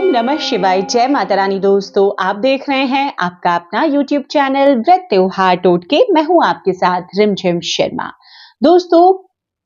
ओम नमः शिवाय। जय माता रानी। दोस्तों, आप देख रहे हैं आपका अपना YouTube चैनल व्रत त्योहार टोटके। मैं हूं आपके साथ रिमझिम शर्मा। दोस्तों,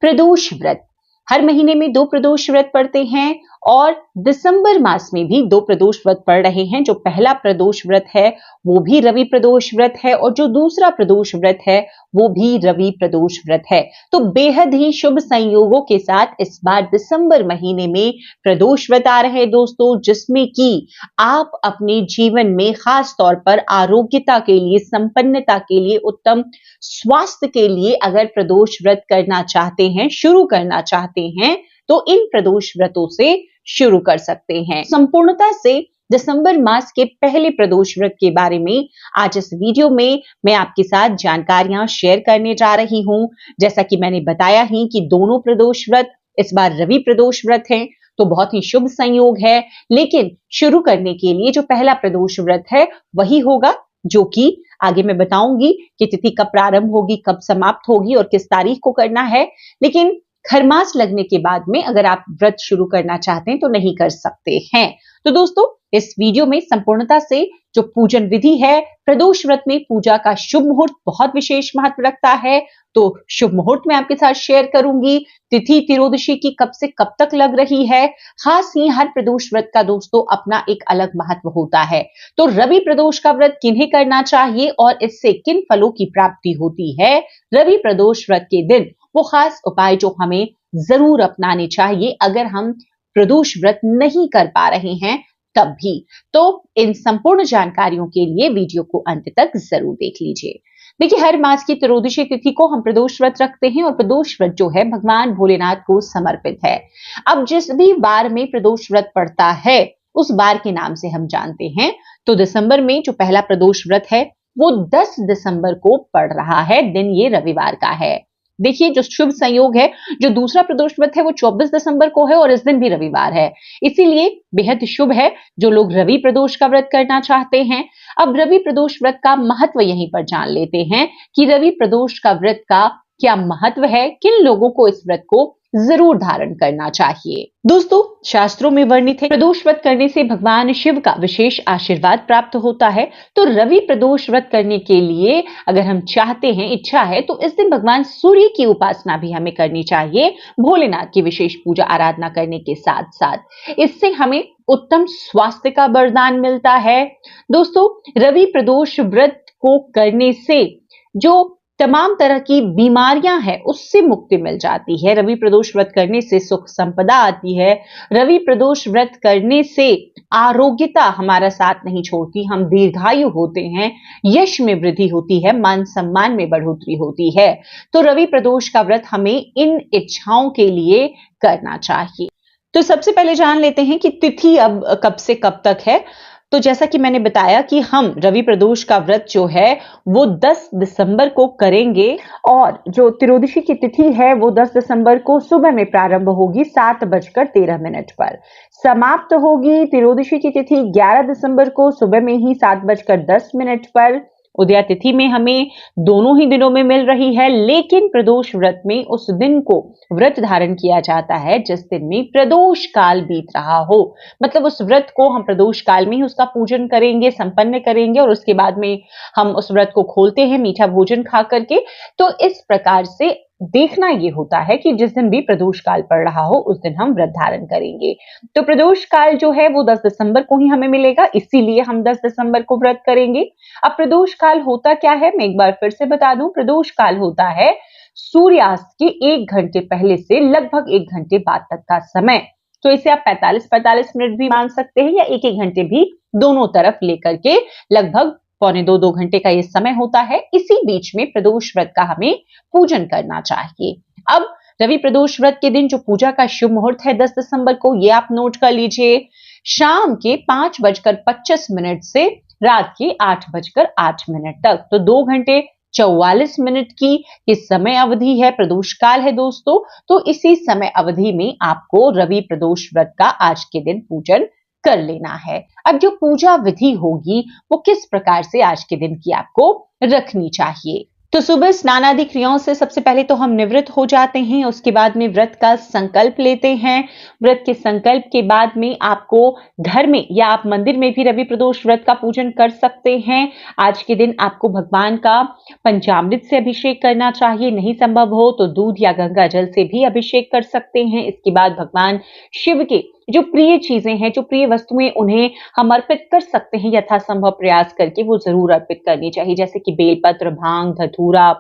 प्रदोष व्रत हर महीने में 2 प्रदोष व्रत पड़ते हैं और दिसंबर मास में भी 2 प्रदोष व्रत पड़ रहे हैं। जो पहला प्रदोष व्रत है वो भी रवि प्रदोष व्रत है और जो दूसरा प्रदोष व्रत है वो भी रवि प्रदोष व्रत है। तो बेहद ही शुभ संयोगों के साथ इस बार दिसंबर महीने में प्रदोष व्रत आ रहे हैं दोस्तों, जिसमें कि आप अपने जीवन में खास तौर पर आरोग्यता के लिए, संपन्नता के लिए, उत्तम स्वास्थ्य के लिए अगर प्रदोष व्रत करना चाहते हैं, शुरू करना चाहते हैं, तो इन प्रदोष व्रतों से शुरू कर सकते हैं। संपूर्णता से दिसंबर मास के पहले प्रदोष व्रत के बारे में आज इस वीडियो में मैं आपके साथ जानकारियां शेयर करने जा रही हूं। जैसा कि मैंने बताया ही कि दोनों प्रदोष व्रत इस बार रवि प्रदोष व्रत हैं, तो बहुत ही शुभ संयोग है। लेकिन शुरू करने के लिए जो पहला प्रदोष व्रत है वही होगा, जो कि आगे मैं बताऊंगी कि तिथि कब प्रारंभ होगी, कब समाप्त होगी और किस तारीख को करना है। लेकिन खरमास लगने के बाद में अगर आप व्रत शुरू करना चाहते हैं तो नहीं कर सकते हैं। तो दोस्तों, इस वीडियो में संपूर्णता से जो पूजन विधि है, प्रदोष व्रत में पूजा का शुभ मुहूर्त बहुत विशेष महत्व रखता है, तो शुभ मुहूर्त मैं आपके साथ शेयर करूंगी। तिथि त्रयोदशी की कब से कब तक लग रही है, खास ही हर प्रदोष व्रत का दोस्तों अपना एक अलग महत्व होता है। तो रवि प्रदोष का व्रत किन्हें करना चाहिए और इससे किन फलों की प्राप्ति होती है, रवि प्रदोष व्रत के दिन वो खास उपाय जो हमें जरूर अपनाने चाहिए अगर हम प्रदोष व्रत नहीं कर पा रहे हैं तब भी। तो इन संपूर्ण जानकारियों के लिए वीडियो को अंत तक जरूर देख लीजिए। देखिए, हर मास की त्रयोदशी तिथि को हम प्रदोष व्रत रखते हैं और प्रदोष व्रत जो है भगवान भोलेनाथ को समर्पित है। अब जिस भी बार में प्रदोष व्रत पड़ता है उस बार के नाम से हम जानते हैं। तो दिसंबर में जो पहला प्रदोष व्रत है वो 10 दिसंबर को पड़ रहा है, दिन ये रविवार का है। देखिए, जो शुभ संयोग है, जो दूसरा प्रदोष व्रत है वो 24 दिसंबर को है और इस दिन भी रविवार है, इसीलिए बेहद शुभ है जो लोग रवि प्रदोष का व्रत करना चाहते हैं। अब रवि प्रदोष व्रत का महत्व यहीं पर जान लेते हैं कि रवि प्रदोष का व्रत का क्या महत्व है, किन लोगों को इस व्रत को जरूर धारण करना चाहिए। दोस्तों, शास्त्रों में वर्णित है प्रदोष व्रत करने से भगवान शिव का विशेष आशीर्वाद प्राप्त होता है। तो रवि प्रदोष व्रत करने के लिए अगर हम चाहते हैं, इच्छा है, तो इस दिन भगवान सूर्य की उपासना भी हमें करनी चाहिए। भोलेनाथ की विशेष पूजा आराधना करने के साथ साथ इससे हमें उत्तम स्वास्थ्य का वरदान मिलता है। दोस्तों, रवि प्रदोष व्रत को करने से जो तमाम तरह की बीमारियां हैं उससे मुक्ति मिल जाती है। रवि प्रदोष व्रत करने से सुख संपदा आती है। रवि प्रदोष व्रत करने से आरोग्यता हमारा साथ नहीं छोड़ती, हम दीर्घायु होते हैं, यश में वृद्धि होती है, मान सम्मान में बढ़ोतरी होती है। तो रवि प्रदोष का व्रत हमें इन इच्छाओं के लिए करना चाहिए। तो सबसे पहले जान लेते हैं कि तिथि अब कब से कब तक है। तो जैसा कि मैंने बताया कि हम रवि प्रदोष का व्रत जो है वो 10 दिसंबर को करेंगे और जो त्रयोदशी की तिथि है वो 10 दिसंबर को सुबह में प्रारंभ होगी 7:13 पर। समाप्त होगी त्रयोदशी की तिथि 11 दिसंबर को सुबह में ही 7:10 पर। उदया तिथि में हमें दोनों ही दिनों में मिल रही है, लेकिन प्रदोष व्रत में उस दिन को व्रत धारण किया जाता है जिस दिन में प्रदोष काल बीत रहा हो। मतलब उस व्रत को हम प्रदोष काल में ही उसका पूजन करेंगे, संपन्न करेंगे और उसके बाद में हम उस व्रत को खोलते हैं मीठा भोजन खा करके। तो इस प्रकार से देखना ये होता है कि जिस दिन भी प्रदोष काल पड़ रहा हो उस दिन हम व्रत धारण करेंगे। तो प्रदोष काल जो है वो 10 दिसंबर को ही हमें मिलेगा, इसीलिए हम 10 दिसंबर को व्रत करेंगे। अब प्रदोष काल होता क्या है, मैं एक बार फिर से बता दूं। प्रदोष काल होता है सूर्यास्त के 1 घंटे पहले से लगभग 1 घंटे बाद तक का समय। तो इसे आप 45 मिनट भी मान सकते हैं या 1 घंटे भी, दोनों तरफ लेकर के लगभग पौने 2 घंटे का ये समय होता है। इसी बीच में प्रदोष व्रत का हमें पूजन करना चाहिए। अब रवि प्रदोष व्रत के दिन जो पूजा का शुभ मुहूर्त है 10 दिसंबर को, ये आप नोट कर लीजिए। शाम के 5:25 से रात के 8:08 तक, तो 2 घंटे 44 मिनट की ये समय अवधि है, प्रदोष काल है दोस्तों। तो इसी समय अवधि में आपको रवि प्रदोष व्रत का आज के दिन पूजन कर लेना है। अब जो पूजा विधि होगी वो किस प्रकार से आज के दिन की आपको रखनी चाहिए। तो सुबह स्नान आदि क्रियाओं से सबसे पहले तो हम निवृत्त हो जाते हैं, उसके बाद में व्रत का संकल्प लेते हैं। व्रत के संकल्प के बाद में आपको घर में या आप मंदिर में भी रवि प्रदोष व्रत का पूजन कर सकते हैं। आज के दिन आपको भगवान का पंचामृत से अभिषेक करना चाहिए, नहीं संभव हो तो दूध या गंगा जल से भी अभिषेक कर सकते हैं। इसके बाद भगवान शिव के जो प्रिय चीजें हैं, जो प्रिय वस्तुएं, उन्हें हम अर्पित कर सकते हैं। यथासंभव प्रयास करके वो जरूर अर्पित करनी चाहिए, जैसे कि बेलपत्र, भांग, धतूरा,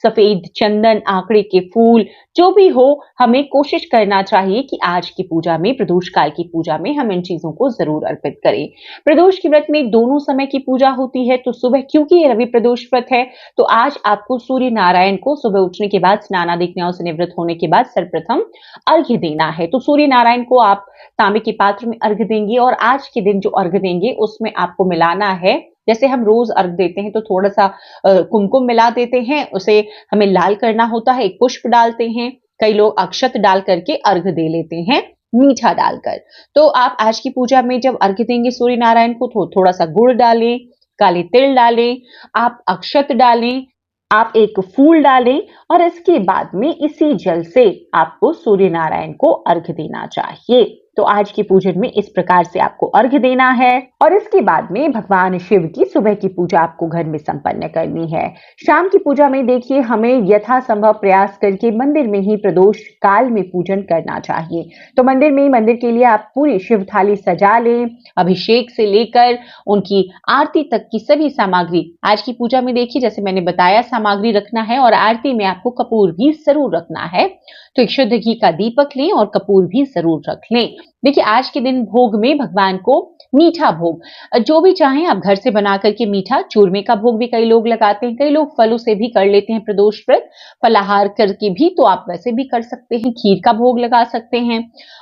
सफेद चंदन, आंकड़े के फूल, जो भी हो, हमें कोशिश करना चाहिए कि आज की पूजा में, प्रदोष काल की पूजा में हम इन चीजों को जरूर अर्पित करें। प्रदोष के व्रत में दोनों समय की पूजा होती है, तो सुबह क्योंकि ये रवि प्रदोष व्रत है, तो आज आपको सूर्य नारायण को सुबह उठने के बाद, स्नान आदि क्रियाओं से निवृत्त होने के बाद सर्वप्रथम अर्घ्य देना है। तो सूर्य नारायण को आप तांबे के पात्र में अर्घ्य देंगे और आज के दिन जो अर्घ्य देंगे उसमें आपको मिलाना है, जैसे हम रोज अर्घ्य देते हैं तो थोड़ा सा कुमकुम मिला देते हैं, उसे हमें लाल करना होता है, एक पुष्प डालते हैं, कई लोग अक्षत डाल करके अर्घ्य दे लेते हैं मीठा डालकर। तो आप आज की पूजा में जब अर्घ्य देंगे सूर्य नारायण को, तो थोड़ा सा गुड़ डालें, काले तिल डालें, आप अक्षत डालें, आप एक फूल डालें और इसके बाद में इसी जल से आपको सूर्य नारायण को अर्घ्य देना चाहिए। तो आज के पूजन में इस प्रकार से आपको अर्घ्य देना है और इसके बाद में भगवान शिव की सुबह की पूजा आपको घर में संपन्न करनी है। शाम की पूजा में देखिए, हमें यथासंभव प्रयास करके मंदिर में ही प्रदोष काल में पूजन करना चाहिए। तो मंदिर के लिए आप पूरी शिव थाली सजा लें, अभिषेक से लेकर उनकी आरती तक की सभी सामग्री। आज की पूजा में देखिए, जैसे मैंने बताया, सामग्री रखना है और आरती में आपको कपूर भी जरूर रखना है। तो एक शुद्ध घी का दीपक लें और कपूर भी जरूर रख लें। देखिए, आज के दिन भोग में भगवान को मीठा भोग जो भी चाहें आप घर से बना करके, मीठा चूरमे का भोग भी कई लोग लगाते हैं, कई लोग फलों से भी कर लेते हैं प्रदोष व्रत, फलाहार करके भी, तो आप वैसे भी कर सकते हैं, खीर का भोग लगा सकते हैं।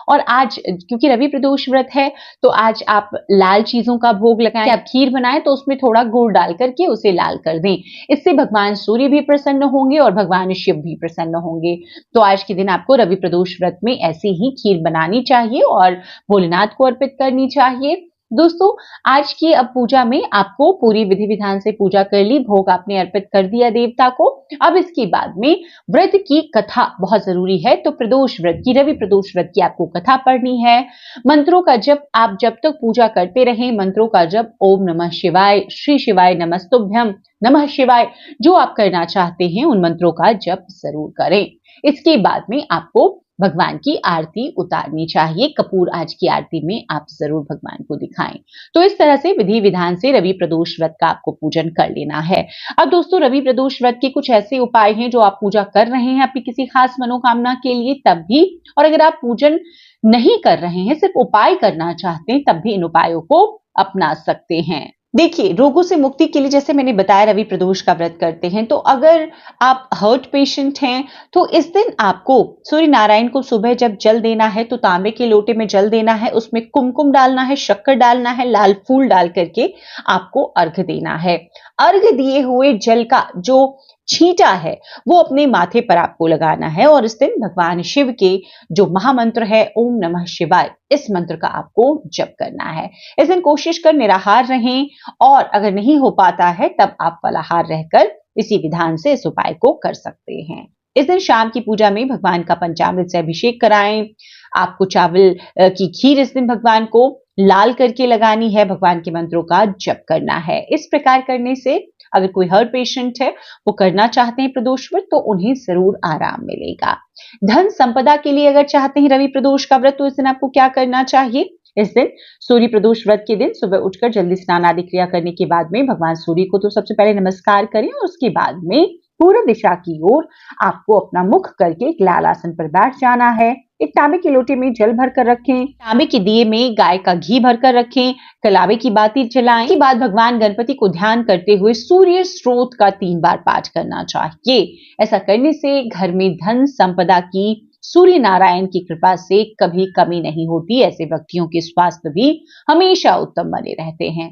और आज क्योंकि रवि प्रदोष व्रत है, तो आज आप लाल चीजों का भोग लगाएं। आप खीर बनाएं तो उसमें थोड़ा गुड़ डाल करके उसे लाल कर दें, इससे भगवान सूर्य भी प्रसन्न होंगे और भगवान शिव भी प्रसन्न होंगे। तो आज के दिन आपको रवि प्रदोष व्रत में ऐसी ही खीर बनानी चाहिए और भोलेनाथ को अर्पित करनी चाहिए। दोस्तों, आज की अब पूजा में आपको पूरी विधि विधान से पूजा कर ली, भोग आपने अर्पित कर दिया देवता को। अब इसके बाद में व्रत की कथा बहुत जरूरी है, तो प्रदोष व्रत की, रवि प्रदोष व्रत की आपको कथा पढ़नी है। मंत्रों का जप आप जब तक पूजा करते रहें, मंत्रों का जप, ओम नमः शिवाय, श्री शिवाय नमस्तुभ्यम, नमः शिवाय, जो आप करना चाहते हैं उन मंत्रों का जप जरूर करें। इसके बाद में आपको भगवान की आरती उतारनी चाहिए। कपूर आज की आरती में आप जरूर भगवान को दिखाएं। तो इस तरह से विधि विधान से रवि प्रदोष व्रत का आपको पूजन कर लेना है। अब दोस्तों, रवि प्रदोष व्रत के कुछ ऐसे उपाय हैं जो आप पूजा कर रहे हैं अपनी किसी खास मनोकामना के लिए, तब भी, और अगर आप पूजन नहीं कर रहे हैं, सिर्फ उपाय करना चाहते हैं, तब भी इन उपायों को अपना सकते हैं। देखिए, रोगों से मुक्ति के लिए, जैसे मैंने बताया, रवि प्रदोष का व्रत करते हैं, तो अगर आप हार्ट पेशेंट हैं तो इस दिन आपको सूर्य नारायण को सुबह जब जल देना है तो तांबे के लोटे में जल देना है, उसमें कुमकुम डालना है, शक्कर डालना है, लाल फूल डाल करके आपको अर्घ्य देना है। अर्घ्य दिए हुए जल का जो छींटा है वो अपने माथे पर आपको लगाना है और इस दिन भगवान शिव के जो महामंत्र है ओम नमः शिवाय, इस मंत्र का आपको जप करना है। इस दिन कोशिश कर निराहार रहें और अगर नहीं हो पाता है तब आप फलाहार रहकर इसी विधान से इस उपाय को कर सकते हैं। इस दिन शाम की पूजा में भगवान का पंचामृत से अभिषेक कराएं। आपको चावल की खीर इस दिन भगवान को लाल करके लगानी है, भगवान के मंत्रों का जप करना है। इस प्रकार करने से अगर कोई हार्ट पेशेंट है, वो करना चाहते हैं प्रदोष व्रत, तो उन्हें जरूर आराम मिलेगा। धन संपदा के लिए अगर चाहते हैं रवि प्रदोष का व्रत, तो इस दिन आपको क्या करना चाहिए? इस दिन सूर्य प्रदोष व्रत के दिन सुबह उठकर जल्दी स्नान आदि क्रिया करने के बाद में भगवान सूर्य को तो सबसे पहले नमस्कार करें और उसके बाद में पूर्व दिशा की ओर आपको अपना मुख करके एक लाल आसन पर बैठ जाना है। एक तांबे के लोटे में जल भरकर रखें, तांबे के दिए में गाय का घी भरकर रखें, कलावे की बाती जलाएं। के बाद भगवान गणपति को ध्यान करते हुए सूर्य स्त्रोत का 3 बार पाठ करना चाहिए। ऐसा करने से घर में धन संपदा की, सूर्य नारायण की कृपा से कभी कमी नहीं होती। ऐसे व्यक्तियों के स्वास्थ्य भी हमेशा उत्तम बने रहते हैं।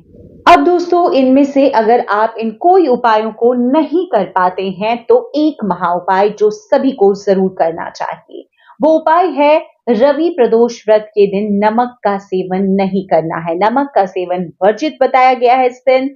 अब दोस्तों, इनमें से अगर आप इन कोई उपायों को नहीं कर पाते हैं तो एक महा उपाय जो सभी को जरूर करना चाहिए, वो उपाय है रवि प्रदोष व्रत के दिन नमक का सेवन नहीं करना है। नमक का सेवन वर्जित बताया गया है। इस दिन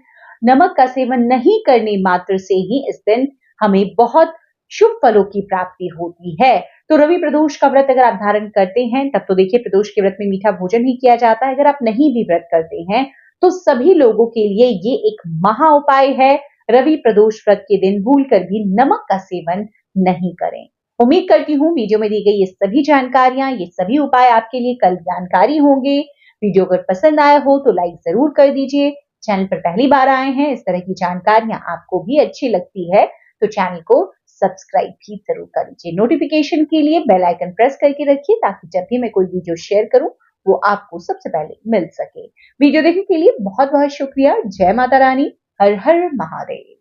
नमक का सेवन नहीं करने मात्र से ही इस दिन हमें बहुत शुभ फलों की प्राप्ति होती है। तो रवि प्रदोष का व्रत अगर आप धारण करते हैं तब तो देखिए प्रदोष के व्रत में मीठा भोजन ही किया जाता है। अगर आप नहीं भी व्रत करते हैं तो सभी लोगों के लिए ये एक महा उपाय है। रवि प्रदोष व्रत के दिन भूलकर भी नमक का सेवन नहीं करें। उम्मीद करती हूँ वीडियो में दी गई ये सभी जानकारियां, ये सभी उपाय आपके लिए कल जानकारी होंगे। वीडियो अगर पसंद आया हो तो लाइक जरूर कर दीजिए। चैनल पर पहली बार आए हैं, इस तरह की जानकारियां आपको भी अच्छी लगती है तो चैनल को सब्सक्राइब भी जरूर कर लीजिए। नोटिफिकेशन के लिए बेल आइकन प्रेस करके रखिए ताकि जब भी मैं कोई वीडियो शेयर करूं वो आपको सबसे पहले मिल सके। वीडियो देखने के लिए बहुत बहुत शुक्रिया। जय माता रानी, हर हर महादेव।